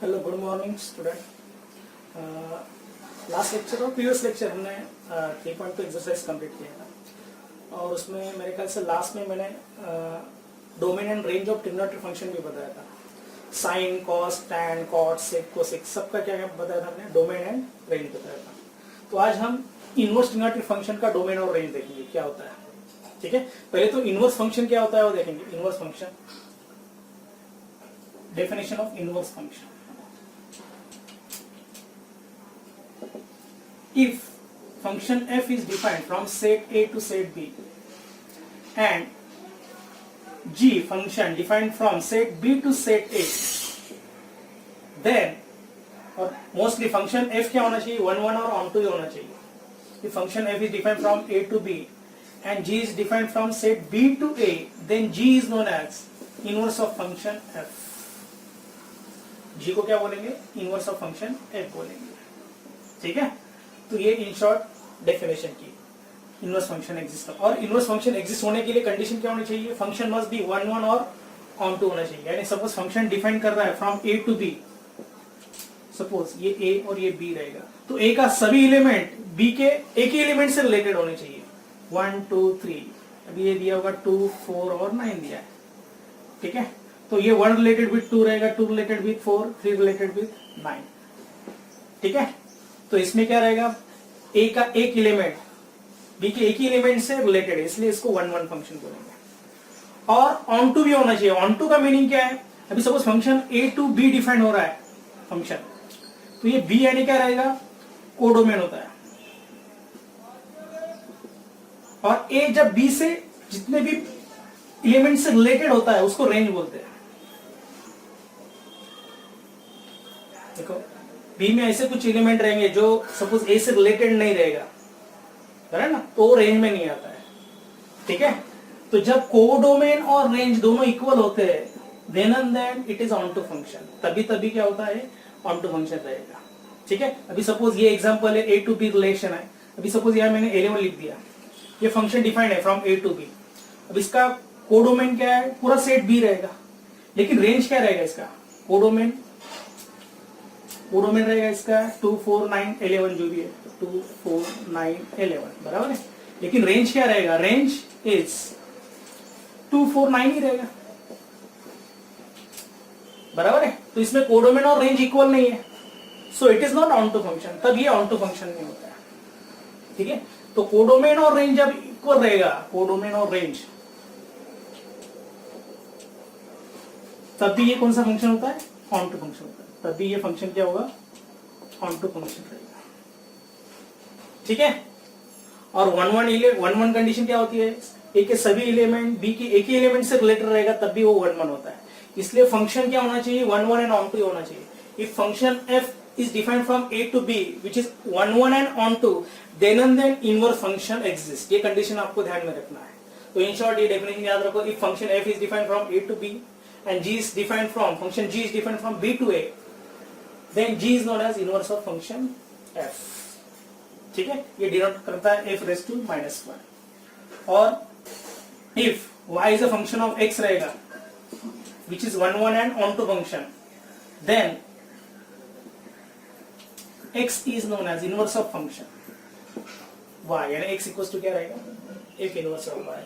Hello, good morning student. Last lecture और previous lecture हमने 3.2 exercise complete किया था और उसमें मेरे ख्याल से लास्ट में मैंने domain and range of trigonometric function भी बताया था। साइन, कॉस, टैन, कॉट, सेक, कोसेक सबका क्या क्या बताया था हमने, डोमेन एंड रेंज बताया था। तो आज हम इनवर्स ट्रिग्नोमेट्रिक फंक्शन का डोमेन और रेंज देखेंगे क्या होता है। ठीक है, पहले तो इनवर्स फंक्शन क्या होता है वो देखेंगे। Inverse function, definition of inverse function. If function f is defined from set A to set B and g function defined from set B to set A, then और mostly function f क्या होना चाहिए, 1 1 और onto ही होना चाहिए। If function f is defined from A to B and g is defined from set B to A, then g is known as inverse of function f। g को क्या बोलेंगे, inverse of function f बोलेंगे। ठीक है, तो ये in short definition की inverse function exist. और इनवर्स फंक्शन एग्जिस्ट होने के लिए कंडीशन क्या होनी चाहिए, फंक्शन मस्ट बी 1 1 और ऑन टू होना चाहिए। यानी सपोज फंक्शन डिफाइन कर रहा है from A to B, suppose ये ए और ये बी रहेगा, तो ए का सभी एलिमेंट बी के एक ही एलिमेंट से रिलेटेड होने चाहिए। 1 2 3, अभी ये दिया होगा 2 4 और 9 दिया है। ठीक है, तो ये 1 रिलेटेड विद 2 रहेगा, 2 रिलेटेड विद 4, 3 रिलेटेड विद 9। ठीक है, तो इसमें क्या रहेगा, ए का एक एलिमेंट बी के एक ही एलिमेंट से रिलेटेड है, इसलिए इसको 1 1 फंक्शन बोलेंगे। और ऑन टू भी होना चाहिए। ऑन टू का मीनिंग क्या है, अभी suppose function A to B define हो रहा है फंक्शन, तो ये बी यानी क्या रहेगा, कोडोमेन होता है। और ए जब बी से जितने भी एलिमेंट से रिलेटेड होता है उसको रेंज बोलते हैं। देखो बी में ऐसे कुछ एलिमेंट रहेंगे जो सपोज ए से रिलेटेड नहीं रहेगा, है ना, तो वो रेंज में नहीं आता है। ठीक है, तो जब कोडोमेन और रेंज दोनों इक्वल होते हैं then and then it is onto function. तभी क्या होता है, ऑन टू फंक्शन रहेगा। ठीक है, अभी सपोज ये एग्जांपल है ए टू बी रिलेशन है। अभी सपोज यहां मैंने 11 लिख दिया, ये फंक्शन डिफाइंड है फ्रॉम ए टू बी। अब इसका कोडोमेन क्या है, पूरा सेट बी रहेगा, लेकिन रेंज क्या रहेगा इसका, कोडोमेन रहेगा इसका 2 4 9 11 जो भी है, 2 4 9 11 बराबर है। लेकिन रेंज क्या रहेगा, रेंज इज 2 4 9 ही रहेगा, बराबर है। तो इसमें कोडोमेन और रेंज इक्वल नहीं है, so it is not onto function, तब ये ऑन टू फंक्शन नहीं होता है। ठीक है, तो कोडोमेन और रेंज जब इक्वल रहेगा, कोडोमेन और रेंज, तब भी ये कौन सा फंक्शन होता है, ऑन टू फंक्शन होता है। तभी ये फंक्शन क्या होगा, ऑन टू फंक्शन रहेगा। ठीक है, और 1 1 कंडीशन क्या होती है, ए के सभी एलिमेंट बी के एक ही एलिमेंट से रिलेटेड रहेगा, तब भी वो 1 1 होता है। इसलिए फंक्शन क्या होना चाहिए, 1 1 एंड ऑन टू होना चाहिए। If function f is defined from A to B which is 1 1 and onto, then and then inverse function exist. ये कंडीशन आपको ध्यान में रखना है। तो इन शॉर्ट ये डेफिनेशन याद रखो, if function f is defined from A to B and g is defined from function g is defined from b to a, then g is known as inverse of function f। ठीक है, ये denote करता है f raised to -1। और if y is a function of x रहेगा which is 1 1 and onto function, then x is known as inverse of function y, यानी x equals to क्या रहेगा, f inverse of y।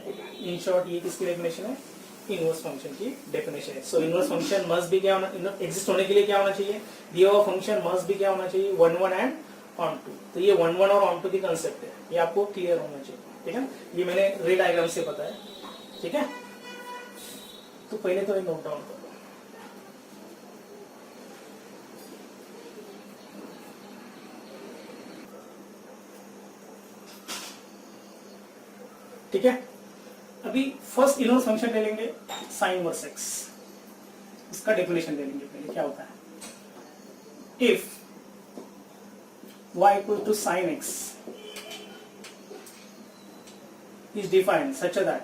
In short ये किसकी definition है, inverse function की definition है। सो inverse function must भी क्या होना, एग्जिस्ट होने के लिए क्या होना चाहिए, दिया हुआ फंक्शन मस्ट भी क्या होना चाहिए, 1 1 एंड ऑन टू। तो ये 1 1 और ऑन टू की कंसेप्ट है, ये आपको क्लियर होना चाहिए। ठीक है, ये मैंने रे डायग्राम से बताया। ठीक है, तो पहले तो ये नोट डाउन करो। ठीक है, अभी फर्स्ट इनवर्स फंक्शन ले लेंगे, साइन इनवर्स एक्स। इसका डेफिनेशन ले लेंगे पहले, क्या होता है, if y equal to sine x is defined such that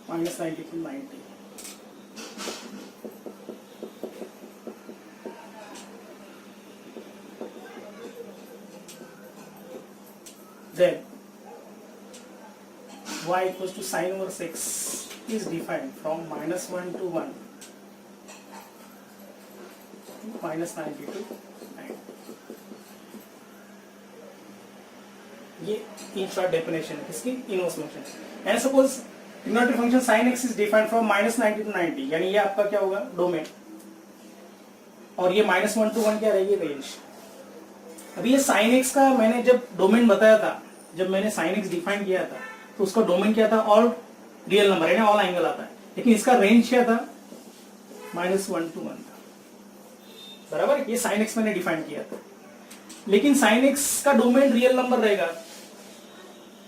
-90 to 90, then y equals to sin inverse x is defined from -1 to 1 -90 to 9. ये इन शॉर्ट डेफिनेशन है इसकी inverse function. And suppose trigonometric function sin x is defined from -90 to 90, यानी ये आपका क्या होगा domain, और ये -1 to 1 क्या रहेगी रेंज। अभी ये sin x का मैंने जब डोमेन बताया था, जब मैंने sin x डिफाइन किया था तो उसका डोमेन क्या था, ऑल रियल नंबर है ना, ऑल एंगल आता है, लेकिन इसका रेंज क्या था -1 to 1 था, बराबर। ये sin x मैंने डिफाइन किया था, लेकिन sin x का डोमेन रियल नंबर रहेगा,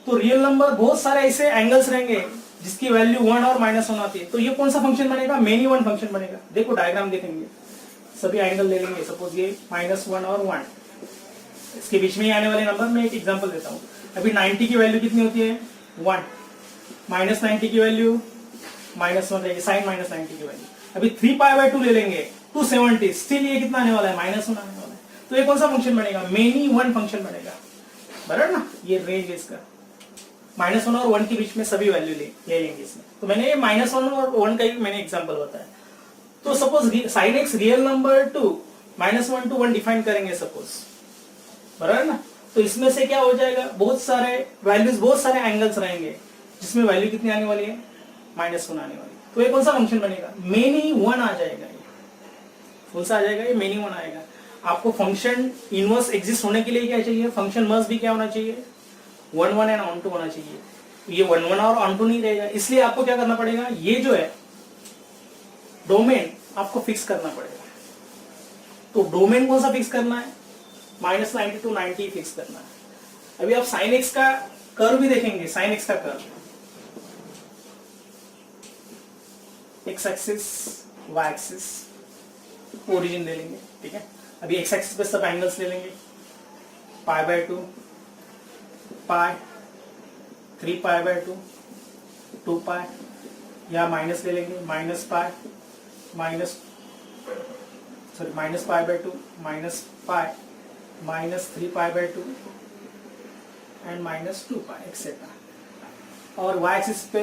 तो रियल नंबर बहुत सारे ऐसे एंगल्स रहेंगे जिसकी वैल्यू 1 और -1 आती है, तो ये कौन सा फंक्शन बनेगा, मेनी वन फंक्शन बनेगा। देखो डायग्राम देखेंगे, सभी एंगल ले लेंगे, सपोज ये -1 और 1, इसके बीच में आने वाले नंबर में एक एग्जांपल देता हूँ। अभी 90 की वैल्यू कितनी होती है 1, -90 की वैल्यू -1 रहेगी, साइन -90 की वैल्यू। अभी 3π/2 ले लेंगे 270, स्टिल ये कितना आने वाला है -1 आने वाला है, तो ये कौन सा फंक्शन बनेगा, मेनी वन फंक्शन बनेगा, बराबर ना। ये रेंज है इसका, -1 और 1 के बीच में सभी वैल्यू ले लेंगे इसमें। तो मैंने ये -1 और 1 का ही मैंने एग्जांपल बताया। तो suppose sin x real number two -1 to 1 define करेंगे सपोज, बराबर ना। तो इसमें से क्या हो जाएगा, बहुत सारे वैल्यूज, बहुत सारे एंगल्स रहेंगे जिसमें वैल्यू कितनी आने वाली है -1 आने वाली, तो ये कौन सा फंक्शन बनेगा, मेनी वन आ जाएगा। ये कौन सा आ जाएगा, ये मेनी वन आएगा। आपको फंक्शन इनवर्स एग्जिस्ट होने के लिए क्या चाहिए, फंक्शन मस्ट भी क्या होना चाहिए 1 1 एंड ऑन टू होना चाहिए। ये 1 1 और ऑन टू नहीं रहेगा, इसलिए आपको क्या करना पड़ेगा, ये जो है डोमेन आपको फिक्स करना पड़ेगा। तो डोमेन कौन सा फिक्स करना है, -90 to 90 फिक्स करना है। अभी आप sin x का कर्व भी देखेंगे, sin x का curve, x axis y axis origin ले लेंगे, ठीक है। अभी x एक्सिस पे सब एंगल्स ले लेंगे, π/2, पाई, 3π/2, 2π, या माइनस ले लेंगे, -π, -π/2, -π, -3π/2 एंड -2π एक्सेट्रा। और y एक्सिस पे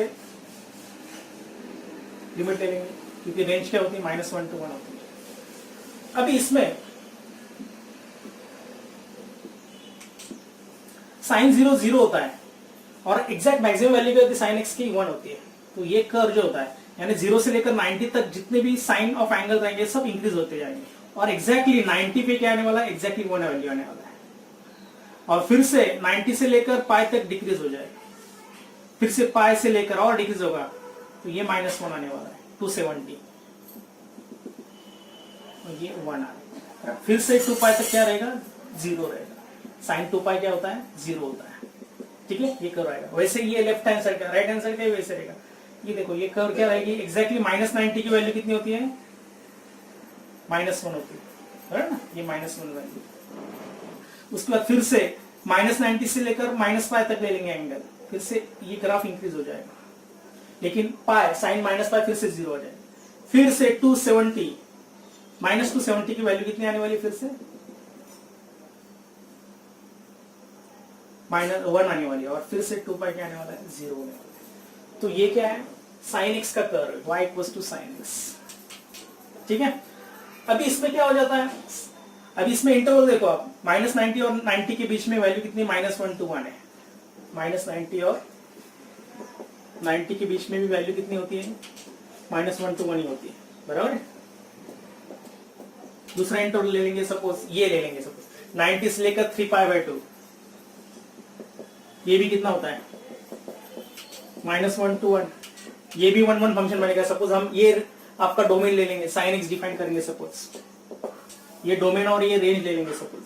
लिमिट ले लेंगे, क्योंकि रेंज क्या होती है -1 to 1 होती है। अभी इसमें sin 0 0 होता है और एग्जैक्ट मैक्सिमम वैल्यू क्या होती है sin x की 1 होती है। तो ये कर्व जो होता है, यानी 0 से लेकर 90 तक जितने भी साइन ऑफ एंगल रहेंगे सब इंक्रीज होते जाएंगे, और एग्जैक्टली 90 पे क्या आने वाला है, एग्जैक्टली 1 वैल्यू आने वाला है, और फिर से 90 से लेकर पाई तक डिक्रीज हो जाएगा, फिर से पाई से लेकर और डिक्रीज होगा, तो ये -1 आने वाला है 270, और ये 1 आएगा, फिर से 2π तक क्या रहेगा 0 रहेगा, साइन 2π क्या होता है 0 होता है, ठीक है। ये कर्व आएगा। वैसे ये लेफ्ट हैंड साइड का, राइट हैंड साइड का वैसे रहेगा। ये देखो ये कर्व क्या रहेगी, एग्जैक्टली -90 की वैल्यू कितनी होती है -1 होती है ना, ये -1 वैल्यू। उसके बाद फिर से -90 से लेकर -π तक ले लेंगे एंगल, फिर से ये ग्राफ इंक्रीज हो जाएगा, लेकिन पाई साइन -π फिर से 0 हो जाएगा, फिर से 270, -270 की वैल्यू कितनी आने वाली, फिर से -1 आने वाली है, और फिर से 2π क्या आने वाला है 0 होने वाला है। तो ये क्या है sin x का curve, y equals to sin x, ठीक है। अभी इसमें क्या हो जाता है, अभी इसमें इंटरवल देखो आप, -90 और 90 के बीच में वैल्यू कितनी -1 to 1 है, -90 और 90 के बीच में भी वैल्यू कितनी होती है -1 to 1 ही होती है, बराबर है। दूसरा इंटरवल ले लेंगे, सपोज ये ले लेंगे, सपोज 90 से लेकर 3π/2, ये भी कितना होता है -1 to 1, ये भी 1 1 फंक्शन बनेगा। सपोज हम ये आपका डोमेन ले लेंगे, sin x डिफाइन करेंगे, सपोज ये डोमेन और ये रेंज ले लेंगे, suppose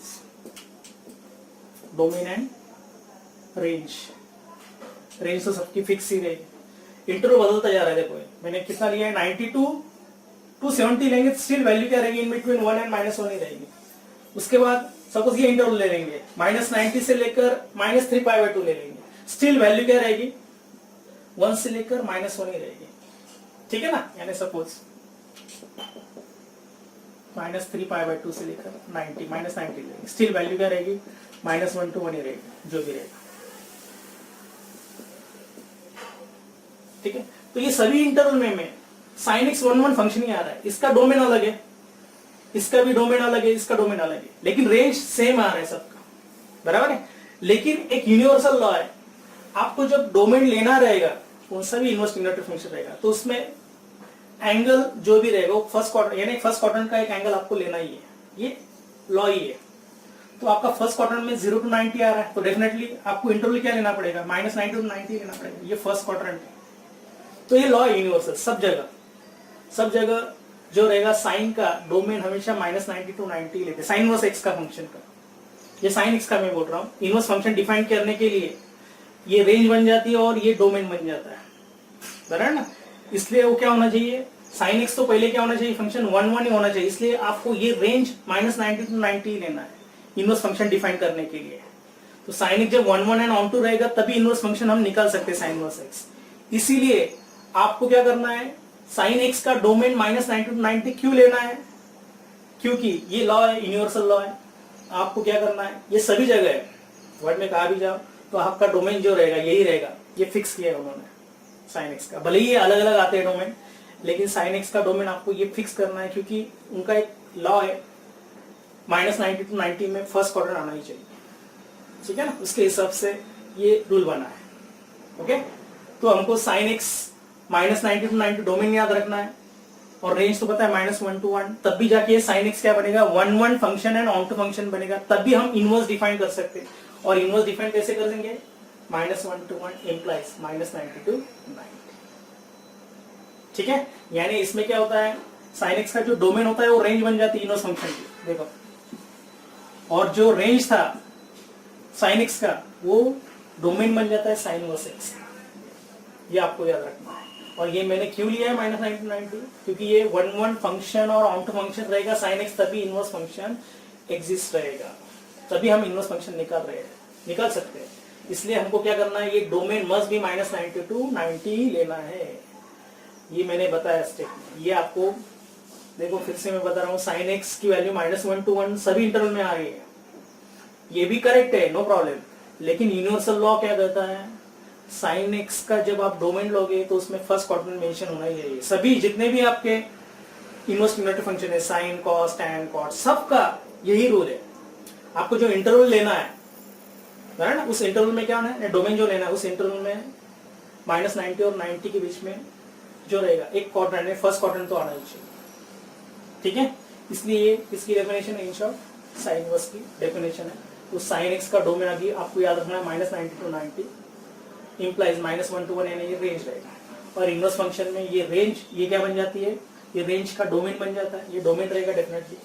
domain and range, range तो सबकी फिक्स ही रहेगी, इंटरवल बदलता जा रहा है। देखो मैंने कितना लिया है 90 to 270 लेंगे, स्टिल वैल्यू क्या रहेगी, इन बिटवीन 1 एंड -1 ही रहेगी। उसके बाद सपोज ये इंटरवल ले लेंगे, -90 से लेकर -3π/2 ले लेंगे, स्टिल वैल्यू क्या रहेगी 1 से लेकर -1 ही रहेगी, ठीक है ना। यानी सपोज -3π/2 से लेकर 90 -90 लेंगे, स्टिल वैल्यू क्या रहेगी -1 to 1 ही रहेगी, जो भी रहेगा, ठीक है, तो ये सभी इंटरवल में साइन एक्स 1 1 फंक्शन ही आ रहा है, इसका डोमेन अलग है, इसका भी डोमेन अलग है, इसका डोमेन अलग है, लेकिन रेंज सेम आ रहा है सबका, बराबर है। लेकिन एक यूनिवर्सल लॉ है, आपको जब डोमेन लेना रहेगा कौन सा भी इनवर्स यूनिटरी फंक्शन रहेगा तो उसमें एंगल जो भी रहेगा वो फर्स्ट क्वाड्रेंट, यानी फर्स्ट क्वाड्रेंट का एक एंगल आपको लेना ही है, ये लॉ ही है। तो आपका फर्स्ट क्वाड्रेंट में 0 to 90 आ रहा है, तो डेफिनेटली आपको इंटरवल क्या लेना पड़ेगा, -90 to 90 लेना पड़ेगा, ये फर्स्ट क्वाड्रेंट है। तो ये लॉ है यूनिवर्सल, सब जगह जो रहेगा साइन का डोमेन हमेशा -90 to 90 लेते, साइन इनवर्स एक्स का फंक्शन का, ये साइन एक्स का मैं बोल रहा हूँ, इनवर्स फंक्शन डिफाइन करने के लिए ये रेंज बन जाती है और ये डोमेन बन जाता है, बराबर ना। इसलिए वो क्या होना चाहिए, साइन एक्स तो पहले क्या होना चाहिए, फंक्शन 1 1 ही होना चाहिए, इसलिए आपको ये रेंज -90 to 90 लेना है इनवर्स फंक्शन डिफाइन करने के लिए। तो साइन एक्स जब 1 1 एंड ऑन टू रहेगा तभी इनवर्स फंक्शन हम निकाल सकते हैं साइन इनवर्स एक्स। इसीलिए आपको क्या करना है, साइन एक्स का डोमेन -90 to 90 क्यों लेना है, क्योंकि ये लॉ है, यूनिवर्सल लॉ है। आपको क्या करना है, ये सभी जगह है, वर्ड में कहा भी जाओ तो आपका डोमेन जो रहेगा यही रहेगा, ये फिक्स किया है उन्होंने साइन एक्स का, भले ही ये अलग अलग आते हैं डोमेन, लेकिन साइन एक्स का डोमेन आपको ये फिक्स करना है, क्योंकि उनका एक लॉ है -90 to 90 में फर्स्ट क्वाड्रेंट आना ही चाहिए, ठीक है ना, उसके हिसाब से ये रूल बना है। ओके, तो हमको साइन एक्स -90 to 90 डोमेन याद रखना है, और रेंज तो पता है -1 to 1, तब भी जाके साइन एक्स क्या बनेगा, 1 1 function and onto function बनेगा, तब भी हम इनवर्स डिफाइन कर सकते हैं। और इनवर्स डिफाइन कैसे कर देंगे, -1 to 1 इम्प्लाइज -90 to 90, ठीक है। यानी इसमें क्या होता है, साइन एक्स का जो डोमेन होता है वो रेंज बन जाती है इनवर्स फंक्शन की, देखो, और जो रेंज था साइन एक्स का वो डोमेन बन जाता है साइन इनवर्स एक्स, ये आपको याद रखना है। और ये मैंने क्यों लिया है -90 to 90, क्योंकि ये 1 1 फंक्शन और ऑन टू फंक्शन रहेगा साइन एक्स, तभी इनवर्स फंक्शन एग्जिस्ट रहेगा, तभी हम इनवर्स फंक्शन निकाल सकते हैं। इसलिए हमको क्या करना है, ये डोमेन मस्ट भी -90 to 90 लेना है, ये मैंने बताया स्टेप में। ये आपको देखो फिर से मैं बता रहा हूँ, साइन एक्स की वैल्यू -1 to 1 सभी इंटरवल में आ रही है, ये भी करेक्ट है, नो प्रॉब्लम, लेकिन यूनिवर्सल लॉ क्या कहता है, साइन एक्स का जब आप डोमेन लोगे तो उसमें फर्स्ट क्वाड्रेंट मेंशन होना ही चाहिए, सभी जितने भी आपके इनवर्स यूनिटरी फंक्शन है, साइन कॉस टैन कॉट, सबका यही रूल है। आपको जो इंटरवल लेना है ना, उस इंटरवल में क्या होना है, डोमेन जो लेना है उस इंटरवल में -90 और 90 के बीच में जो रहेगा एक क्वाड्रेंट है, फर्स्ट क्वाड्रेंट तो आना ही चाहिए, ठीक है। इसलिए इसकी डेफिनेशन है, इन शॉर्ट साइन इनवर्स की डेफिनेशन है। तो साइन एक्स का डोमेन अभी आपको याद रखना है -90 to 90 इम्प्लाइज -1 to 1, यानी ये रेंज रहेगा। और इनवर्स फंक्शन में ये रेंज, ये क्या बन जाती है, ये रेंज का डोमेन बन जाता है, ये डोमेन रहेगा डेफिनेटली,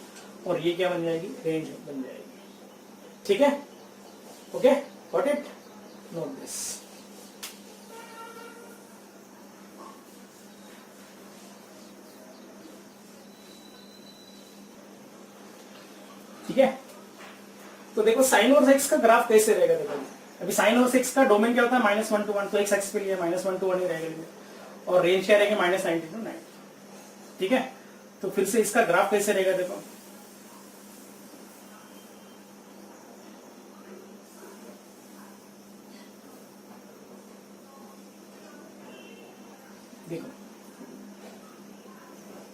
और ये क्या बन जाएगी, रेंज बन जाएगी, ठीक है। Okay, got it, note this. ठीक है, तो देखो साइन इनवर्स एक्स का ग्राफ कैसे रहेगा, देखो अभी साइन इनवर्स एक्स का डोमेन क्या होता है, -1 to 1, तो एक्स एक्सिस पे लिए -1 to 1 ही रहेगा, और रेंज क्या रहेगी, -90 to 90, ठीक है। तो फिर से इसका ग्राफ कैसे रहेगा, देखो देखो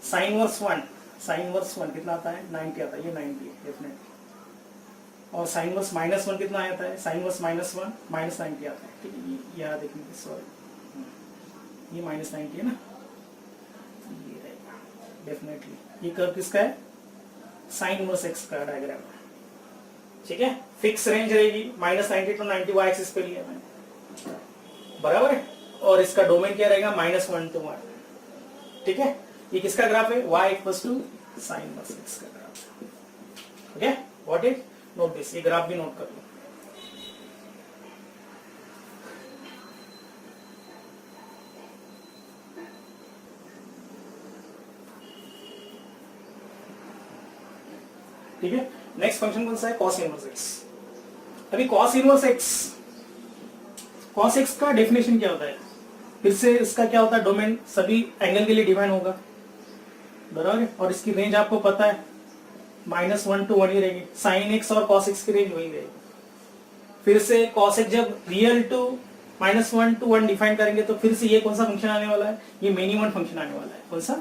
साइन इनवर्स 1 कितना आता है, 90 आता है, ये 90 है डेफिनेटली। और साइन इनवर्स -1 कितना आता है, साइन इनवर्स -1 -90 आता है, ठीक है। यहाँ देखिए, सॉरी ये -90 है ना, ये रहेगा डेफिनेटली। ये कर्व किसका है, साइन इनवर्स एक्स का डायग्राम है, ठीक है। फिक्स रेंज रहेगी -90 to 90, वाई एक्सिस पे लिया मैंने, बराबर है। और इसका डोमेन क्या रहेगा, -1 to 1, ठीक है। ये किसका ग्राफ है, y equals to sine inverse x का graph, okay, what it, note this, ये ग्राफ भी नोट कर लो। ठीक है, नेक्स्ट फंक्शन कौन सा है, कॉस इनवर्स एक्स। अभी cos inverse x, cos x का डेफिनेशन क्या होता है, फिर से इसका क्या होता है, डोमेन सभी एंगल के लिए डिफाइन होगा, बराबर। और इसकी रेंज आपको पता है -1 to 1 ही रहेगी, साइन एक्स और कॉस एक्स की रेंज वही रहेगी। फिर से कॉस एक्स जब रियल टू -1 to 1 डिफाइन करेंगे तो फिर से ये कौन सा फंक्शन आने वाला है, ये मेनी वन फंक्शन आने वाला है। कौन सा,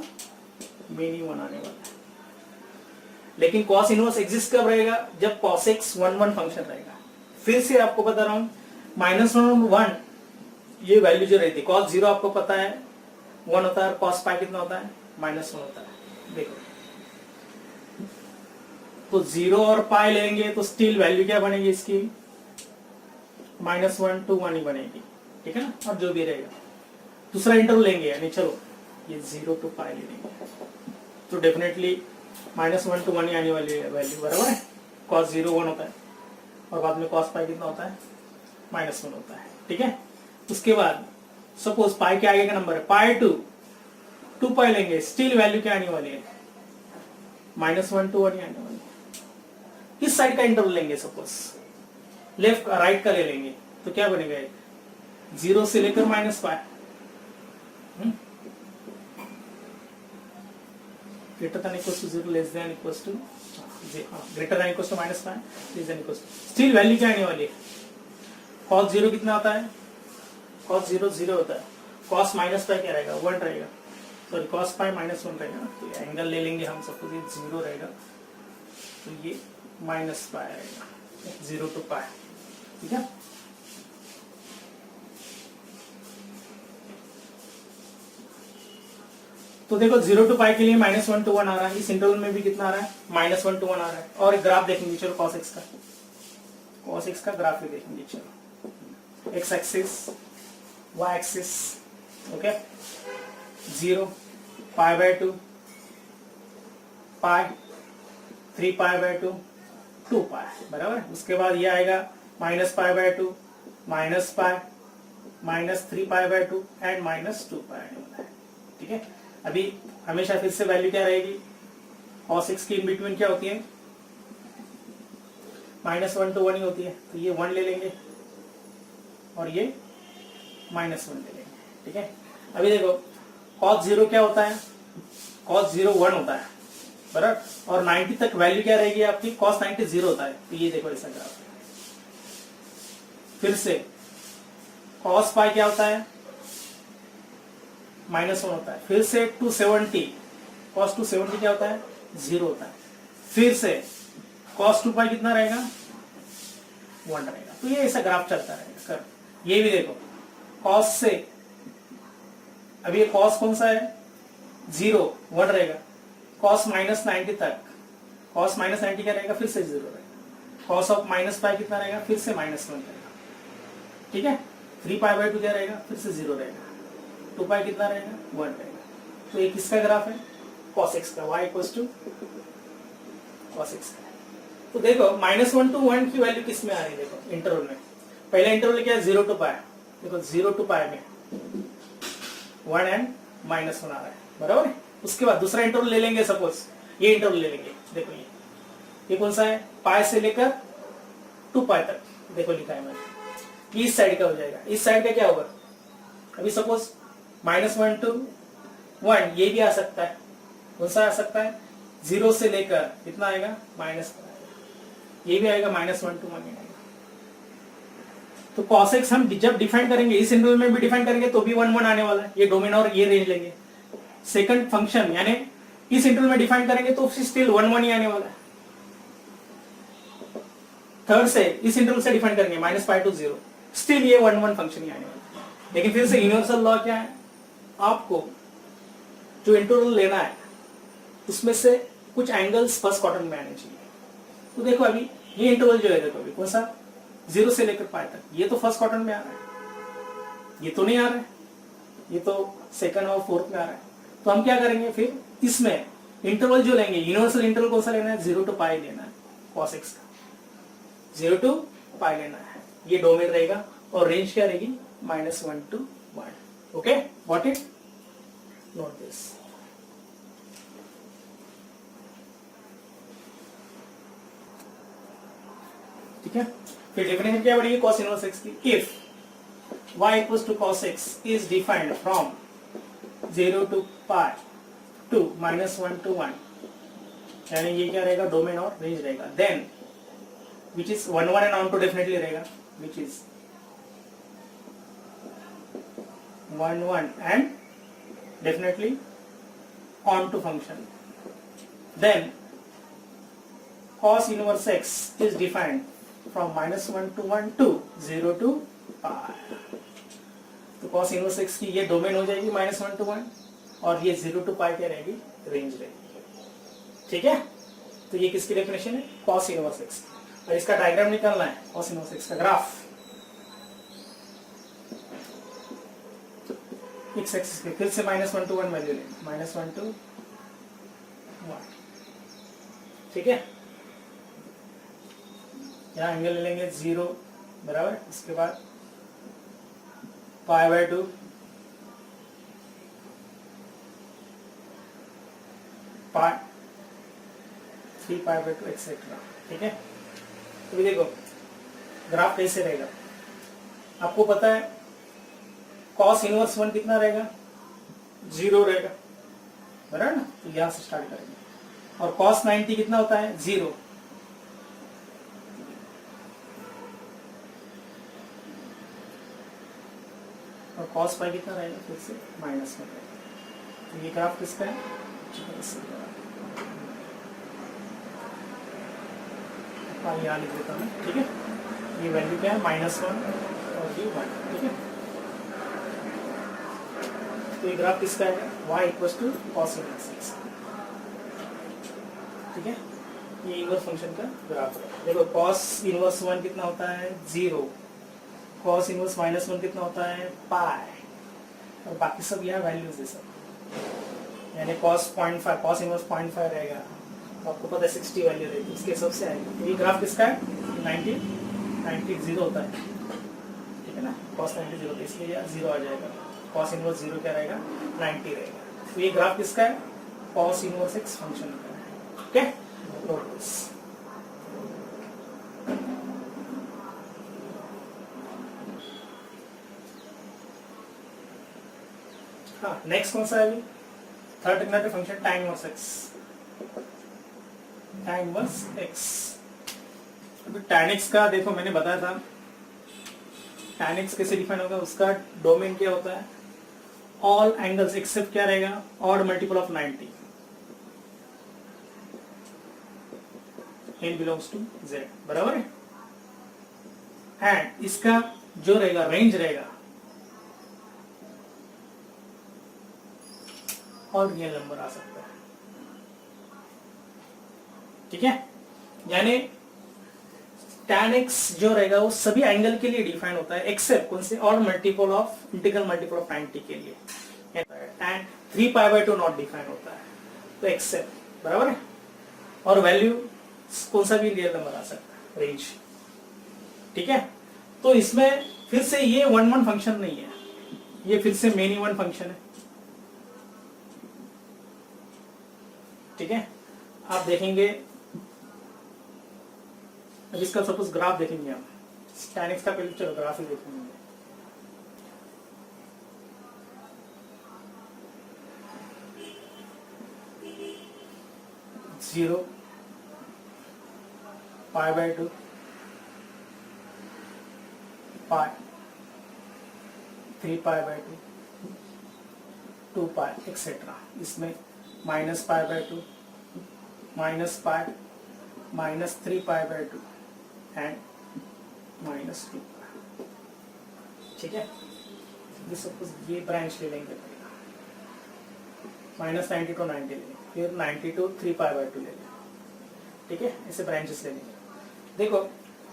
मेनी वन आने वाला है। लेकिन cos इनवर्स एग्जिस्ट कब रहेगा, जब cos x 1 फंक्शन रहेगा। फिर से आपको बता रहा हूं -1 1 ये वैल्यू जो रहती है, cos 0 आपको पता है 1 होता है, cos पाई कितना होता है, -1 होता है। देखो तो 0 और पाई लेंगे तो स्टिल वैल्यू क्या बनेगी इसकी, -1 to 1 ही बनेगी, ठीक है ना। और जो भी रहेगा दूसरा इंटरवल लेंगे, यानी चलो ये 0 to पाई ले लेंगे तो डेफिनेटली -1 to 1 ही आने वाली वैल्यू, बराबर है। cos 0 1 होता है और बाद में cos पाई कितना होता है, -1 होता है, ठीक है। उसके बाद सपोज पाई के आगे का नंबर है पाई 2 पाई लेंगे, स्टिल वैल्यू क्या आने वाली है, -1 to 1 ही आने वाली है। इस साइड का इंटरवल लेंगे, सपोज लेफ्ट राइट का ले लेंगे तो क्या बनेगा, 0 से लेकर -pi, greater than equal to 0, less than equal to, greater than equal to -pi, less than equal to, still value क्या आने वाली है, cos 0 कितना आता है, cos 0 0 होता है, cos -पाई क्या रहेगा, 1 रहेगा, सॉरी cos पाई -1 रहेगा। तो एंगल ले लेंगे हम, सपोज ये 0 रहेगा तो ये -पाई रहेगा, 0 to पाई, ठीक है। तो देखो 0 to पाई के लिए -1 to 1 आ रहा है, इस इंटरवल में भी कितना आ रहा है, -1 to 1 आ रहा है। और एक ग्राफ देखेंगे, चलो cos x का ग्राफ भी देखेंगे, चलो x axis, y axis, okay, 0 π/2 पाई, 3π/2 2 पाई, बराबर। उसके बाद ये आएगा -π/2 -पाई -3π/2 एंड -2 पाई, ठीक है। अभी हमेशा फिर से वैल्यू क्या रहेगी, cos x की इन बिटवीन क्या होती है, -1 to 1 ही होती है, तो ये 1 ले लेंगे और ये -1 ले लेंगे, ठीक है। अभी देखो cos 0 क्या होता है, cos 0 1 होता है, बराबर। और 90 तक वैल्यू क्या रहेगी आपकी, cos 90 0 होता है, तो ये देखो ऐसा ग्राफ। फिर से cos पाई क्या होता है, -1 होता है। फिर से 270, cos 270 क्या होता है, 0 होता है। फिर से cos 2 पाई कितना रहेगा, 1 रहेगा। तो ये ऐसा ग्राफ चलता रहेगा कर। ये भी देखो cos से, अभी ये cos कौन सा है, 0 1 रहेगा, cos -90 तक, cos -90 क्या रहेगा, फिर से 0 रहेगा। cos ऑफ -पाई कितना रहेगा, फिर से -1 रहेगा, ठीक है। 3π/2 क्या रहेगा, फिर से 0 रहेगा, 2 पाई कितना रहेगा, 1 रहेगा। तो ये किसका ग्राफ है, cos x का, y equals to cos x का। तो देखो -1 to 1 की वैल्यू किस में आ रही है, देखो इंटरवल में। पहला इंटरवल क्या है, 0 to पाई, देखो 0 to पाई में 1 एंड -1 आ रहा है, बराबर है। उसके बाद दूसरा इंटरवल ले लेंगे, सपोज ये इंटरवल ले लेंगे, देखो ये कौन सा है, पाई से लेकर 2 पाई तक, देखो लिखा है मैंने। इस साइड का हो जाएगा, इस साइड का क्या होगा, अभी सपोज -1 to 1 ये भी आ सकता है, कौन सा आ सकता है, 0 से लेकर कितना आएगा, -1 ये भी आएगा, -1 to 1 आएगा। तो cos x हम जब डिफाइन करेंगे, इस इंटरवल में भी डिफाइन करेंगे तो भी 1 1 आने वाला है, ये डोमेन और ये रेंज लेंगे। सेकंड फंक्शन यानी इस इंटरवल में डिफाइन करेंगे तो स्टिल 1 1 ही आने वाला है। थर्ड से इस इंटरवल से डिफाइन करेंगे -पाई to 0, स्टिल ये 1 1 फंक्शन ही आने वाला है। लेकिन फिर से यूनिवर्सल लॉ क्या है, आपको जो इंटरवल लेना है उसमें से कुछ एंगल्स फर्स्ट क्वाड्रेंट में आने चाहिए। तो देखो अभी ये इंटरवल जो है, देखो अभी कौन सा, 0 से लेकर पाई तक, ये तो फर्स्ट क्वाड्रेंट में आ रहा है, ये तो नहीं आ रहा है, ये तो सेकंड और फोर्थ में आ रहा है। तो हम क्या करेंगे फिर, इसमें इंटरवल जो लेंगे, यूनिवर्सल इंटरवल कौन सा लेना है, 0 to पाई लेना है, cos x का 0 to पाई लेना है, ये डोमेन रहेगा और रेंज क्या रहेगी, -1 to 1। Okay, got it, note this. ठीक है, फिर डेफिनेशन क्या बढ़ेगी, cos इनवर्स x की, if y equals to cos x is defined from 0 to pi to -1 to 1, यानी ये क्या रहेगा, डोमेन और रेंज रहेगा, then which is 1 1 and onto definitely रहेगा, which is 1 1 and definitely on to function. Then cos inverse x is defined from -1 to 1 to 0 to pi. तो cos inverse x की ये डोमेन हो जाएगी -1 to 1 और ये 0 to pi क्या रहेगी, रेंज रहेगी. ठीक है, तो ये किसकी डेफिनेशन है, cos इनवर्स x. और इसका डायग्राम निकालना है, cos इनवर्स x का ग्राफ x एक्सिस पे फिर से -1 to 1 वैल्यू लेंगे, -1 to 1. ठीक है, यहाँ एंगल ले लेंगे 0 बराबर. इसके बाद π/2 पाई 3π/2 एक्सेट्रा. ठीक है, तो भी देखो ग्राफ कैसे रहेगा. आपको पता है cos इनवर्स 1 कितना रहेगा, 0 रहेगा बराबर ना. तो यहां से स्टार्ट करेंगे. और cos 90 कितना होता है, 0. और cos पाई कितना रहेगा, फिर से -1 रहेगा. तो ये ग्राफ किसका है, यहाँ लिख देता हूँ. ठीक है, ये वैल्यू क्या है, -1 और ये 1. ठीक है, तो ये ग्राफ किसका है, y equals to cos inverse x. ठीक है, ये इनवर्स फंक्शन का ग्राफ है. देखो cos इनवर्स 1 कितना होता है, 0. cos इनवर्स -1 कितना होता है, पाई. और बाकी सब यहाँ वैल्यूज है सब, यानी cos 0.5, cos इनवर्स 0.5 रहेगा. तो आपको पता है 60 वैल्यू रहेगी, इसके हिसाब से आएगा. तो ये ग्राफ किसका है, 90 0 होता है. ठीक है ना, cos 90 0 होता है, इसलिए यहाँ 0 आ जाएगा. cos इनवर्स 0 क्या रहेगा, 90 रहेगा. तो ये ग्राफ किसका है, cos इनवर्स x फंक्शन का है. ओके, हाँ, नेक्स्ट कौन सा है अभी, थर्ड डिग्नेटिव function tan inverse x. tan inverse x. अभी tan x का देखो मैंने बताया था, tan x कैसे डिफाइन होगा, उसका डोमेन क्या होता है, ऑल एंगल्स एक्सेप्ट क्या रहेगा, odd multiple of 90. n belongs to z बराबर है. एंड इसका जो रहेगा रेंज रहेगा और रियल नंबर आ सकता है. ठीक है, यानी tan x जो रहेगा वो सभी एंगल के लिए डिफाइन होता है एक्सेप्ट कौन से, और multiple of integral multiple of 90 के लिए. tan 3π/2 नॉट डिफाइन होता है, तो एक्सेप्ट बराबर है. और वैल्यू कौन सा भी रियल नंबर आ सकता है, रेंज. ठीक है, तो इसमें फिर से ये 1 1 फंक्शन नहीं है, ये फिर से मेनी वन फंक्शन है. ठीक है, आप देखेंगे अब इसका सपोज ग्राफ देखेंगे हम, tan x का पहले चलो ग्राफ ही देखेंगे. जीरो π/2 पाई 3π/2 2π एक्सेट्रा. इसमें -π/2 -π -3π/2 एंड -2. ठीक है, सपोज ये ब्रांच ले लेंगे, -90 to 90 ले लेंगे, फिर 90 to 3π/2 ले लेंगे. ठीक है, ऐसे ब्रांचेस ले लेंगे. देखो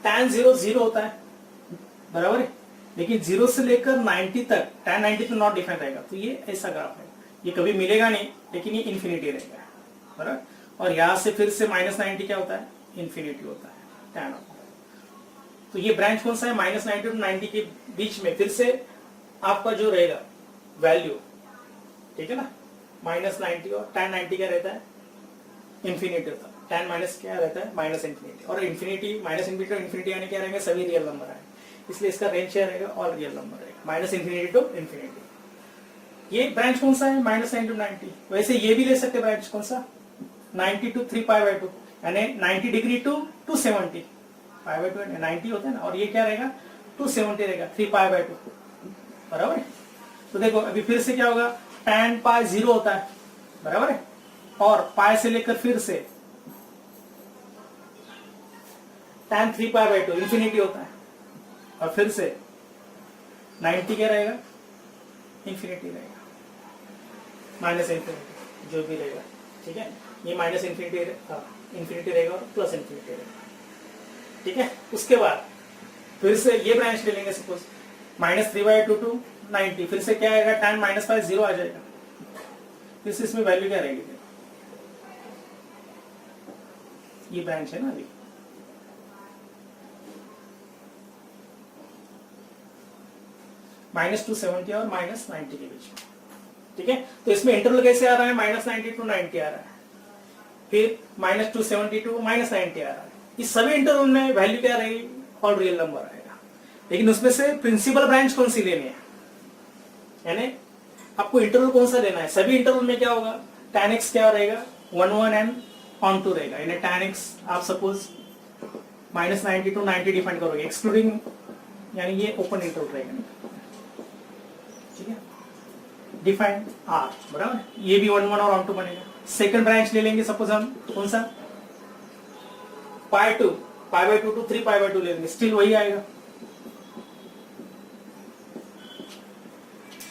tan 0 0 होता है बराबर है, लेकिन 0 से लेकर 90 तक tan 90 तो नॉट डिफाइन रहेगा. तो ये ऐसा ग्राफ है, ये कभी मिलेगा नहीं, लेकिन ये इन्फिनिटी रहेगा बराबर. और यहाँ से फिर से -90 क्या होता है, इन्फिनिटी होता है, tan होता है. तो ये ब्रांच कौन सा है, -90 to 90 के बीच में फिर से आपका जो रहेगा वैल्यू. ठीक है ना, -90 और tan 90 क्या रहता है, इन्फिनिटी होता है. tan माइनस क्या रहता है, -इन्फिनिटी. और इन्फिनिटी -इन्फिनिटी और इन्फिनिटी यानी क्या रहेंगे, सभी रियल नंबर है, इसलिए इसका रेंज क्या रहेगा, ऑल रियल नंबर रहेगा, -इन्फिनिटी to इन्फिनिटी. ये ब्रांच कौन सा है, -90 to 90. वैसे ये भी ले सकते ब्रांच कौन सा, 90 to 3π/2 यानी 90 डिग्री to 270. π/2 90 होता है ना, और ये क्या रहेगा 270 रहेगा 3π/2 बराबर. तो देखो अभी फिर से क्या होगा, tan पाई 0 होता है, बराबर है, और पाई से लेकर फिर से tan 3 पाई बाई 2 इंफिनिटी होता है, और फिर से 90 क्या रहेगा, इंफिनिटी रहेगा, माइनस इंफिनिटी जो भी रहेगा, ठीक है, ये माइनस इंफिनिटी रहेगा और प्लस इंफिनिटी रहेगा, ठीक है। उसके बाद फिर से ये ब्रांच ले लेंगे, सपोज -3/2 टू 90, फिर से क्या आएगा, tan माइनस पाई 0 आ जाएगा, फिर से इसमें वैल्यू क्या रहेगी, ये ब्रांच है ना अभी, -270 और -90 के बीच में, ठीक है। तो इसमें इंटरवल कैसे आ रहा है, -90 टू 90 आ रहा है, फिर -270 टू -90 आ रहा है, इस सभी इंटरवल में वैल्यू क्या रहेगी, ऑल रियल नंबर आएगा। लेकिन उसमें से प्रिंसिपल ब्रांच कौन सी लेनी है, यानी आपको इंटरवल कौन सा लेना है, सभी इंटरवल में क्या होगा, tan x क्या रहेगा, 1 एंड ऑन टू रहेगा, यानी tan x आप सपोज -90 टू 90 डिफाइन करोगे, एक्सक्लूडिंग, यानी ये ओपन इंटरवल रहेगा, ठीक है, डिफाइन r, बराबर, ये भी 1 और ऑन टू बनेगा। सेकंड ब्रांच ले लेंगे, सपोज हम कौन सा, पाई 2 टू 3 पाई बाई 2 ले लेंगे, स्टिल वही आएगा,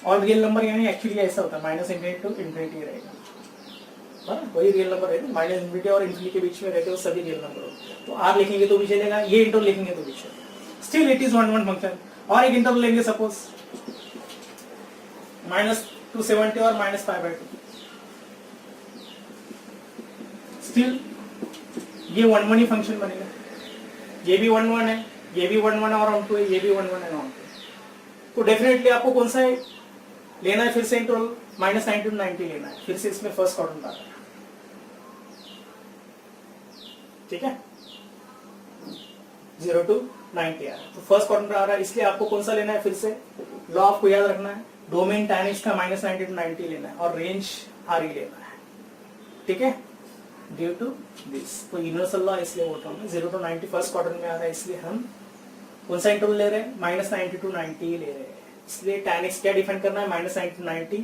और रियल नंबर यानी एक्चुअली ऐसा होता है, -इंफिनिटी टू इंफिनिटी रहेगा, वही रियल नंबर रहते, माइनस इंफिनिटी और इंफिनिटी के बीच में रहते हो सभी रियल नंबर हो, तो r लिखेंगे तो भी चलेगा, ये इंटरवल लिखेंगे तो भी चलेगा, स्टिल इट इज 1 फंक्शन। और एक इंटरवल लेंगे, सपोज -270 और -π/2, स्टिल ये 1 ही फंक्शन बनेगा, ये भी 1 है, ये भी 1 और ऑन टू है, ये भी 1 है ऑन टू, तो डेफिनेटली आपको कौन सा लेना है, फिर से इंटरवल -90 टू 90 लेना है, फिर से इसमें फर्स्ट क्वाड्रेंट आ रहा है, ठीक है, 0 टू 90 आ रहा है, तो फर्स्ट क्वाड्रेंट आ रहा है, इसलिए आपको कौन सा लेना है, फिर से लॉ आपको याद रखना है, डोमेन tan x का -90 टू 90 लेना है, और रेंज r ही लेना है, ठीक है, ड्यू टू दिस, तो यूनिवर्सल लॉ इसलिए बोलता हूँ 0 टू 90 फर्स्ट क्वाड्रेंट में आ रहा है, इसलिए हम कौन सा इंटरवल ले रहे हैं, -90 टू 90 ले रहे हैं, इसलिए tan x क्या डिफाइन करना है, -90 to 90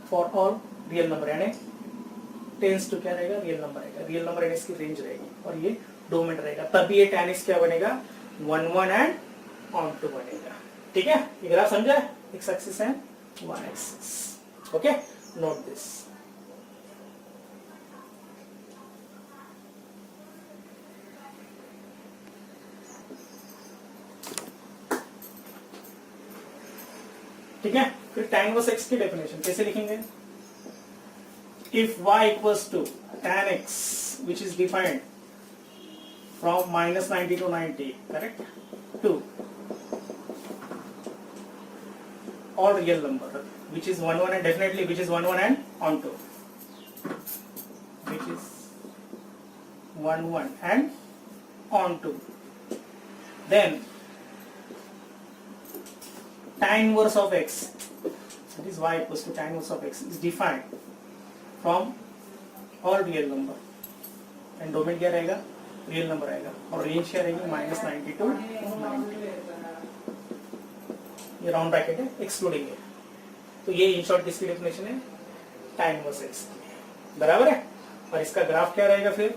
for all real number, यानी टेंस टू क्या रहेगा, रियल नंबर रहेगा, रियल नंबर यानी इसकी रेंज रहेगी, और ये डोमेन रहेगा, तभी ये tan x क्या बनेगा, 1 एंड ऑन टू बनेगा, ठीक है। ये ग्राफ समझा, x axis and y axis, okay, note this. ठीक है, फिर tan इनवर्स x की डेफिनेशन कैसे लिखेंगे, if y equals to tan x which is defined from -90 to 90, correct, to all real number which is 1 and definitely which is 1 and on to, which is 1 and on to, then tan inverse of x, that is y equals to tan inverse of x is defined from all real number, and domain क्या रहेगा, real number आएगा, और range क्या रहेगी, -90 to 90, ये round bracket है, excluding है, तो ये इन शॉर्ट किसकी डेफिनेशन है, tan इनवर्स x, बराबर है। और इसका ग्राफ क्या रहेगा, फिर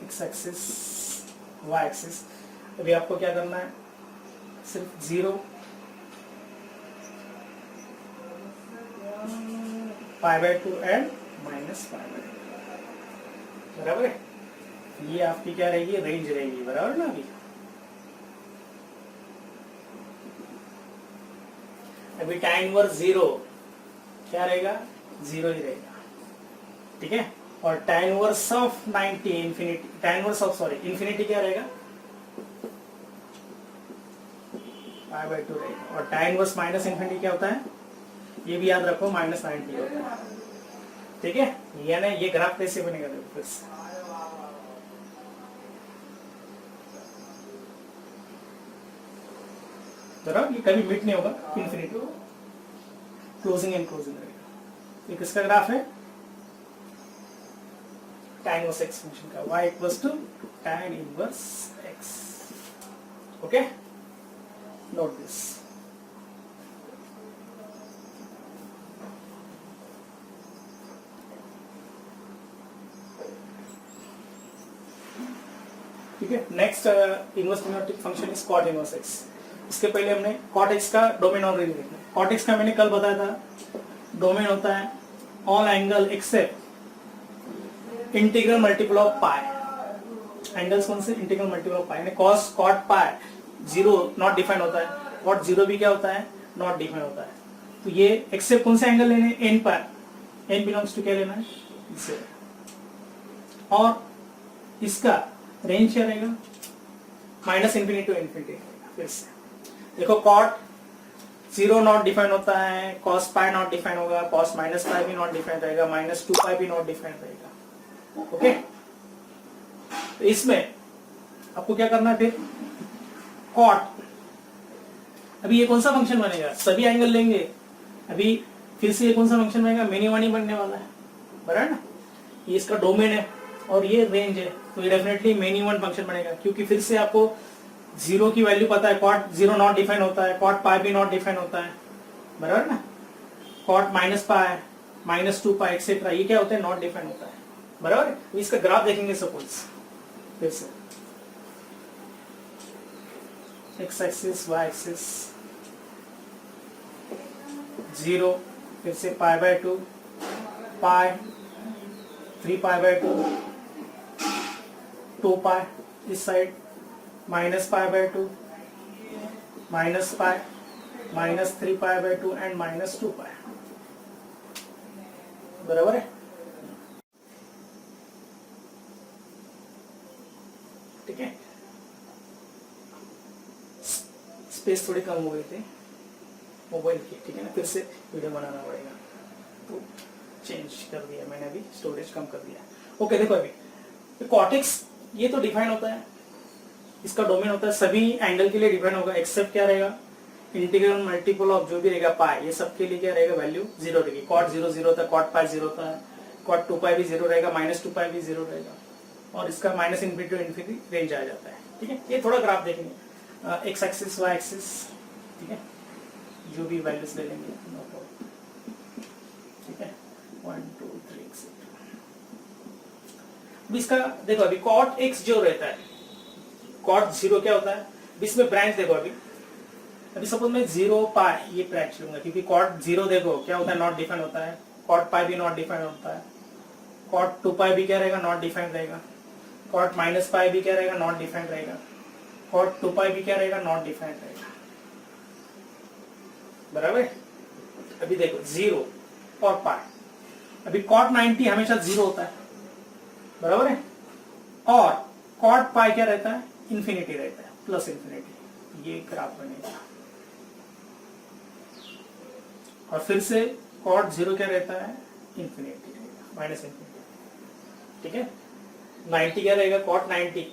x एक्सिस y एक्सिस, अभी आपको क्या करना है, सिर्फ 0 π/2 एंड -π/2, बराबर है, ये आपकी क्या रहेगी, रेंज रहेगी, बराबर ना। अभी tan इनवर्स 0 क्या रहेगा, 0 ही रहेगा, ठीक है, और tan inverse of 90 infinity, tan inverse of infinity क्या रहेगा, π/2 रहेगा, और tan इनवर्स माइनस इंफिनिटी क्या होता है, ये भी याद रखो, -90 होता है, ठीक है। यानी ये ग्राफ कैसे बनेगा, देखो फिर से बराबर, ये कभी मिट नहीं होगा, इंफिनिटी क्लोजिंग एंड क्लोजिंग रहेगा। ये किसका ग्राफ है, tan इनवर्स x फंक्शन का, y equals to tan inverse x, okay, note this. ठीक है, next inverse trigonometric function is cot inverse x. इसके पहले हमने कॉट एक्स का डोमेन और रेंज देखना। कॉट एक्स का मैंने कल बताया था, डोमेन होता है all angle except integral multiple of pi. Angles कौन से? इंटीग्रल मल्टीपल ऑफ पाई, यानी cos cot pi zero not define होता है, कॉट जीरो भी क्या होता है? नॉट डिफाइन होता है। तो ये एक्सेप्ट कौन से एंगल लेने? N pi, n belongs to क्या लेना है? इसे। और इसका रेंज क्या रहेगा? Minus infinity to infinity. फिर से देखो, कॉट जीरो नॉट डिफाइन होता है, कॉस पाई नॉट डिफाइन होगा, कॉस माइनस पाई भी नॉट डिफाइन रहेगा, माइनस टू पाई भी नॉट डिफाइन रहेगा। ओके, तो इसमें आपको क्या करना है फिर? कॉट, अभी ये कौन सा फंक्शन बनेगा? सभी एंगल लेंगे अभी, फिर से ये कौन सा फंक्शन बनेगा? मिनिमम ही बनने वाला है, बराबर ना? ये इसका डोमेन है और ये रेंज है, तो ये डेफिनेटली मिनिमम फंक्शन बनेगा, क्योंकि फिर से आपको जीरो की वैल्यू पता है, कॉट जीरो नॉट डिफाइन होता है, कॉट पाई भी नॉट डिफाइन होता है, बराबर ना? Cot minus pi, minus two pi etcetera, ये क्या होता है? नॉट डिफाइन होता है, बराबर। तो इसका ग्राफ देखेंगे सपोज, फिर से x axis, y axis, zero, फिर से pi by two, pi, 3 pi by two, 2 pi इस side, minus pi by two, minus pi, minus 3 pi by two and minus 2 pi, बराबर है? ठीक है, स्पेस थोड़ी कम हो गई थी मोबाइल की, ठीक है ना? फिर से वीडियो बनाना पड़ेगा, तो चेंज कर दिया मैंने, अभी स्टोरेज कम कर दिया। ओके, देखो अभी कॉटेक्स ये तो डिफाइन होता है, इसका डोमेन होता है, सभी एंगल के लिए डिफाइन होगा, एक्सेप्ट क्या रहेगा? इंटीग्रल मल्टीपल ऑफ जो भी रहेगा पाई, ये सब के लिए क्या रहेगा? वैल्यू जीरो रहेगी। कॉट जीरो जीरो था, कॉट पाई जीरो था, कॉट टू पाई भी जीरो रहेगा, माइनस टू पाई भी जीरो रहेगा, और इसका minus infinity to infinity range आ जाता है। ठीक है, ये थोड़ा ग्राफ देखेंगे, एक्स एक्सिस, वाई एक्सिस, ठीक है, जो भी वैल्यूज ले लेंगे, नो प्रॉब्लम। ठीक है, 1 2 3 एक्सेट्रा। इसका देखो अभी कॉट एक्स जो रहता है, कॉट जीरो क्या होता है? इसमें ब्रांच देखो, अभी सपोज मैं जीरो पाई ये ब्रांच लूंगा, क्योंकि कॉट जीरो देखो क्या होता है? नॉट डिफाइन होता है, कॉट पाई भी नॉट डिफाइन होता है, कॉट टू पाई भी क्या रहेगा? नॉट डिफाइन रहेगा, कॉट माइनस पाई भी क्या रहेगा? नॉट डिफाइन रहेगा, कॉट टू पाई भी क्या रहेगा? नॉट डिफाइन रहेगा, बराबर। अभी देखो जीरो और पाई, अभी कॉट 90 हमेशा जीरो होता है, बराबर है, और कॉट पाई क्या रहता है? इंफिनिटी रहता है, प्लस इंफिनिटी। ये ग्राफ बनेगा, और फिर से कॉट जीरो क्या रहता है? इंफिनिटी रहेगा, माइनस इंफिनिटी। ठीक है, 90 क्या रहेगा? कॉट 90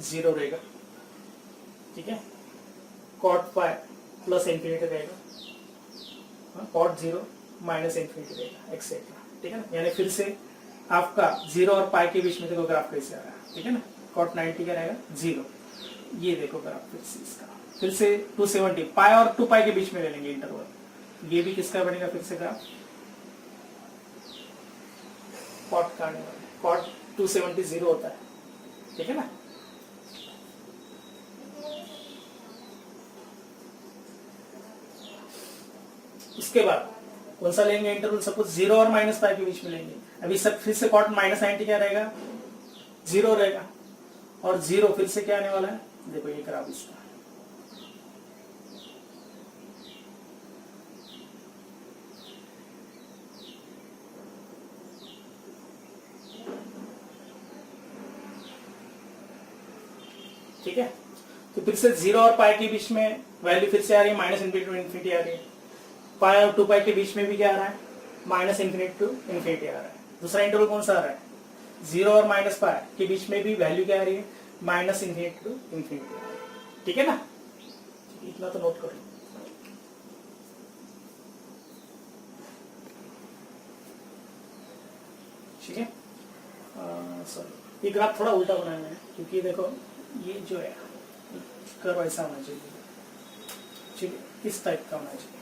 जीरो रहेगा, ठीक है, कॉट पाई प्लस इंफिनिटी रहेगा, कॉट जीरो माइनस इंफिनिटी रहेगा, एक्सेट्रा। ठीक है ना, यानी फिर से आपका जीरो और पाई के बीच में देखो ग्राफ कैसे आ रहा है, ठीक है ना? कॉट 90 क्या रहेगा? जीरो। ये देखो ग्राफ फिर से इसका, फिर से 270 पाई और 2 पाई के बीच में ले लेंगे इंटरवल, ये भी किसका बनेगा? फिर से ग्राफ कॉट का आने वाला, कॉट 270 जीरो होता है, ठीक है ना? इसके बाद कौन सा लेंगे इंटरवल? सपोज जीरो और माइनस पाई के बीच में लेंगे। अभी सब फिर से कॉट माइनस 90 क्या रहेगा? जीरो रहेगा, और जीरो फिर से क्या आने वाला है? देखो ये ग्राफ इसका, ठीक है। तो फिर से जीरो और पाई के बीच में वैल्यू फिर से आ रही है माइनस इनफिनिटी टू इन्फिनिटी आ रही है, पाई और 2 पाई के बीच में भी क्या आ रहा है? माइनस इनफिनिटी टू इन्फिनिटी आ रहा है। दूसरा इंटरवल कौन सा आ रहा है? जीरो और माइनस पाई के बीच में भी वैल्यू क्या आ रही है? माइनस इनफिनिटी टू इन्फिनिटी आ रही है, ठीक है ना? इतना तो नोट करो। ठीक है, सॉरी ये ग्राफ थोड़ा उल्टा बनाया है, क्योंकि देखो ये जो है कर्व ऐसा होना चाहिए, ठीक है, इस टाइप का होना चाहिए,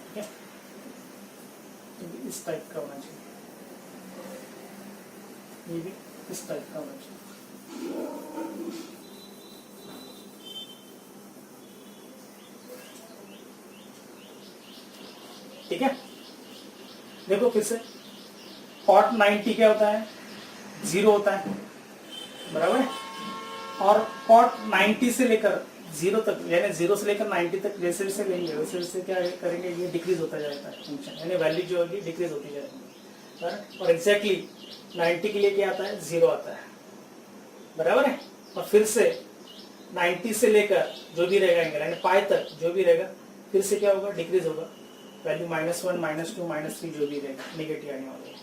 ठीक है, इस टाइप का होना चाहिए, ये भी इस टाइप का होना चाहिए। ठीक है, देखो फिर से cot 90 क्या होता है, 0 होता है, बराबर है, और cot 90 से लेकर 0 तक, यानी 0 से लेकर 90 तक जैसे जैसे लेंगे वैसे वैसे क्या करेंगे, ये डिक्रीज होता जाएगा फंक्शन, यानी वैल्यू जो होगी डिक्रीज होती जाएगी, और एग्जैक्टली 90 के लिए क्या आता है, 0 आता है, बराबर है, और फिर से 90 से लेकर जो भी रहेगा एंगल, यानी पाई तक जो भी रहेगा, फिर से क्या होगा, डिक्रीज होगा, वैल्यू -1, -2, -3 जो भी रहेगा, नेगेटिव आने वाला है,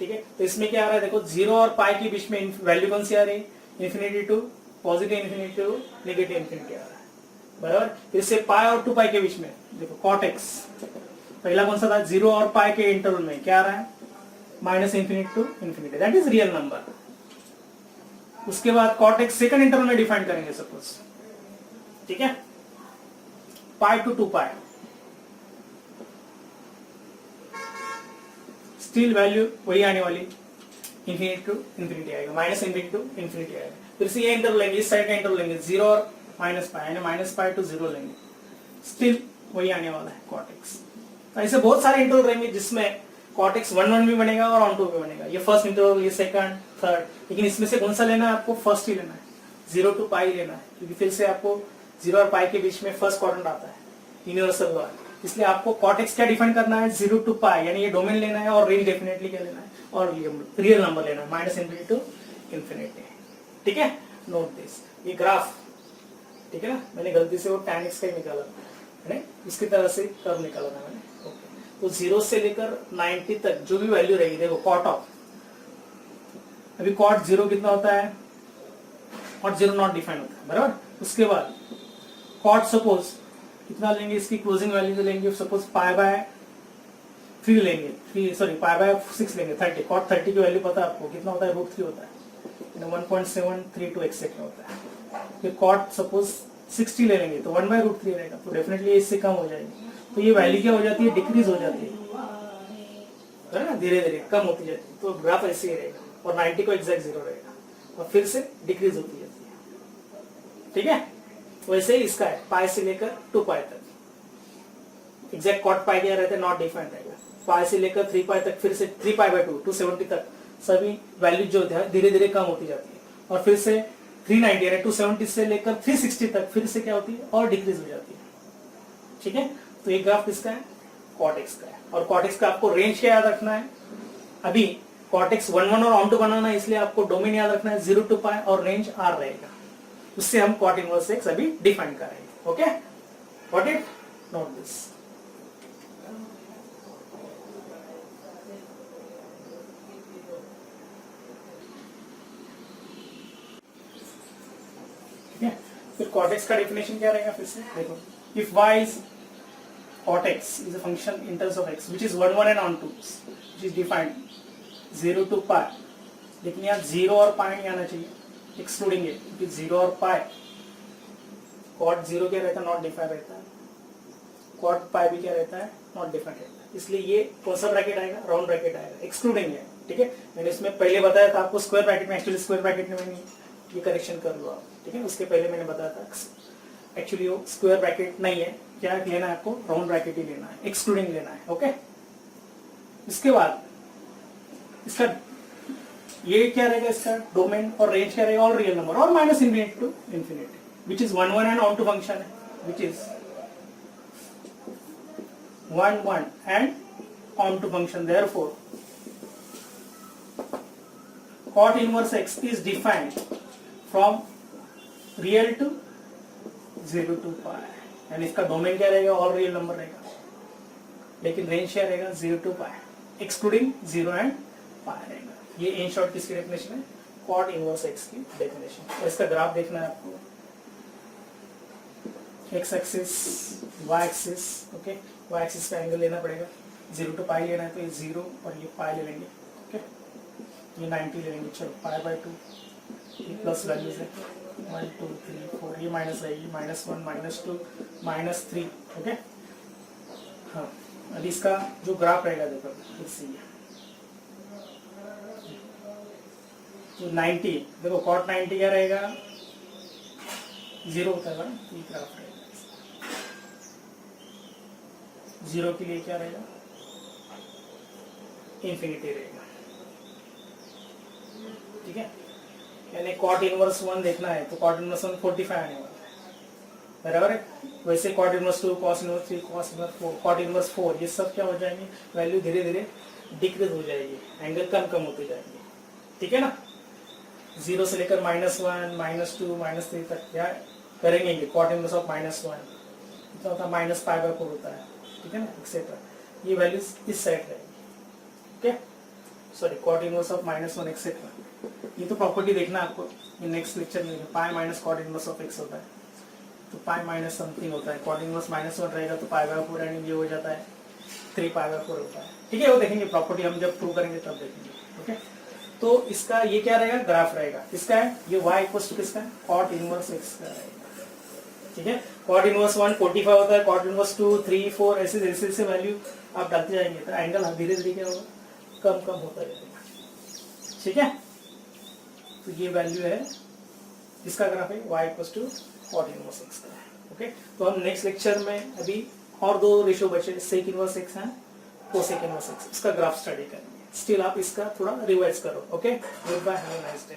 ठीक है। तो इसमें क्या आ रहा है, देखो 0 और पाई के बीच में वैल्यू कौन सी आ रही है, infinity to positive, infinity to negative infinity आ रहा है, बराबर। फिर से पाई और 2 पाई के बीच में देखो cot x, पहला कौन सा था, 0 और पाई के इंटरवल में क्या आ रहा है, -∞ to infinity, that is real number. उसके बाद cot x सेकंड इंटरवल में डिफाइन करेंगे सपोज, ठीक है, pi to 2 pi, still value वही आने वाली, इन्फिनिटी टू इन्फिनिटी आएगा, -∞ टू इन्फिनिटी आएगा। फिर से ये इंटरवल लेंगे, इस साइड का इंटरवल लेंगे, 0 और -π, यानी -π टू 0 लेंगे, स्टिल वही आने वाला है cot x। तो ऐसे बहुत सारे इंटरवल रहेंगे जिसमें cot x 1 भी बनेगा और on 2 भी बनेगा, ये फर्स्ट इंटरवल, ये सेकंड, थर्ड, लेकिन इसमें से कौन सा लेना है आपको, फर्स्ट ही लेना है, 0 टू π लेना है, क्योंकि फिर से आपको 0 और π के बीच में फर्स्ट क्वाड्रेंट आता है, यूनिवर्सल लॉ, इसलिए आपको cot x क्या डिफाइन करना है, 0 टू π, यानी ये डोमेन लेना है, और रेंज डेफिनेटली क्या लेना है, और रियल नंबर लेना है, -∞ टू इन्फिनिटी, ठीक है। नोट दिस, ये ग्राफ, ठीक है ना, मैंने गलती से वो tan x का ही निकाला है, इसकी तरह से कर्व निकाला था मैंने, ओके। तो 0 से लेकर 90 तक जो भी वैल्यू रहेगी, देखो cot ऑफ, अभी cot 0 कितना होता है, cot 0 नॉट डिफाइन होता है, बराबर। उसके बाद cot सपोज कितना लेंगे, इसकी क्लोजिंग वैल्यू लेंगे, सपोज π/3 लेंगे, 5/6 लेंगे, 30, cot 30 की वैल्यू पता है आपको कितना होता है, √3 होता है, 1.732 एक्सेक्ट होता है। फिर cot सपोज 60 ले लेंगे तो 1/√3 रहेगा, तो डेफिनेटली इससे कम हो जाएगी, तो ये वैल्यू क्या हो जाती है, डिक्रीज हो जाती है ना, धीरे धीरे कम होती जाती है, तो ग्राफ ऐसे ही रहेगा, और 90 को एग्जैक्ट 0 रहेगा, और फिर से डिक्रीज होती जाती है, ठीक है। वैसे ही इसका है, पाई से लेकर 2 पाई तक, एग्जैक्ट cot पाई क्या रहता है, नॉट डिफाइंड रहेगा, पाई से लेकर 3 पाई तक, फिर से 3π/2 270 तक, सभी वैल्यू जो है धीरे धीरे कम होती जाती है, और फिर से 390 यानी 270 से लेकर 360 तक फिर से क्या होती है, और डिक्रीज हो जाती है, ठीक है। तो ये ग्राफ किसका है, cot x का है, और cot x का आपको रेंज क्या याद रखना है, अभी cot x 1 और on2 बनाना है, इसलिए आपको डोमेन याद रखना है 0 टू π, और रेंज r रहेगा, उससे हम cot इनवर्स x अभी डिफाइन करेंगे, okay, got it, note this. फिर cot x का डेफिनेशन क्या रहेगा, फिर से देखो, if y is cot x is a function in terms of x which is 1 and on2 which is defined 0 to π, लेकिन यहाँ 0 और π नहीं आना चाहिए, एक्सक्लूडिंग है, क्योंकि 0 और π, cot 0 क्या रहता है, नॉट डिफाइंड रहता है, cot π भी क्या रहता है, नॉट डिफाइंड रहता है, इसलिए ये कौन सा ब्रैकेट आएगा, राउंड ब्रैकेट आएगा, एक्सक्लूडिंग है, ठीक है। मैंने इसमें पहले बताया था आपको स्क्वायर ब्रैकेट में, एक्चुअली स्क्वायर ब्रैकेट में नहीं, ये करेक्शन कर लो आप, ठीक है। उसके पहले मैंने बताया था एक्चुअली वो स्क्वायर ब्रैकेट नहीं है, क्या लेना है आपको, राउंड ब्रैकेट ही लेना है, एक्सक्लूडिंग लेना है, ओके। इसके बाद इसका ये क्या रहेगा, इसका डोमेन और रेंज क्या रहेगा, और रियल नंबर, और -∞ to infinity, which is 1 and on2 function है, which is 1 and on2 function, therefore cot inverse x is defined from real to 0 to π, यानी इसका डोमेन क्या रहेगा, और रियल नंबर रहेगा, लेकिन रेंज क्या रहेगा, 0 टू π, एक्सक्लूडिंग 0 and π रहेगा। ये इन शॉर्ट किसकी डेफिनेशन है, cot इनवर्स x की डेफिनेशन। तो इसका ग्राफ देखना है आपको, x axis, y axis, okay, y axis का एंगल लेना पड़ेगा, 0 टू π लेना है तो ये 0 और ये π ले लेंगे, ओके, ये 90 ले लेंगे, चलो π/2, प्लस वैल्यूज है 1 2 3 4, ये माइनस रहेगी -1 -2 -3, ओके। हाँ, अभी इसका जो ग्राफ रहेगा देखो इसी तो 90, देखो cot 90 क्या रहेगा 0 होता है ना, ये ग्राफ रहेगा 0 के लिए क्या रहेगा इन्फिनिटी रहेगा, ठीक है। यानी cot इनवर्स 1 देखना है तो cot इनवर्स 1 45 आने वाला है, बराबर है। वैसे cot inverse 2, cos inverse 3, cos inverse 4, cot inverse 4, ये सब क्या हो जाएंगे, वैल्यू धीरे धीरे डिक्रीज हो जाएगी, एंगल कम कम होते जाएंगे, ठीक है ना। 0 से लेकर -1 -2 -3 तक क्या करेंगे, cot इनवर्स ऑफ -1 कितना होता है -π/4 होता है, ठीक है ना, एक्सेट्रा। ये वैल्यूज इस साइड रहेगी, okay. Sorry, cot inverse of -1 etcetera. ये तो प्रॉपर्टी देखना आपको, ये नेक्स्ट लेक्चर में pi minus cot inverse of x होता है, तो पाई माइनस समथिंग होता है, cot इनवर्स -1 रहेगा तो π/4 एंड ये हो जाता है 3π/4 होता है, ठीक है। वो देखेंगे प्रॉपर्टी, हम जब प्रूव करेंगे तब देखेंगे, ओके। तो इसका ये क्या रहेगा, ग्राफ रहेगा, किसका है ये y इक्वल्स टू किसका है, cot इनवर्स x का रहेगा, ठीक है। cot इनवर्स 1 45 होता है, cot इनवर्स 2 3 4, ऐसे जैसे वैल्यू आप डालते जाएंगे तो एंगल धीरे धीरे क्या होगा, कम कम होता जाएगा, ठीक है। तो ये वैल्यू है, इसका ग्राफ है y equals to cot inverse x का, ओके। तो हम नेक्स्ट लेक्चर में अभी और दो रेशियो बचे, sec इनवर्स x है, cosec इनवर्स x, इसका ग्राफ स्टडी करेंगे। स्टिल आप इसका थोड़ा रिवाइज करो, okay. Good bye, have a nice day.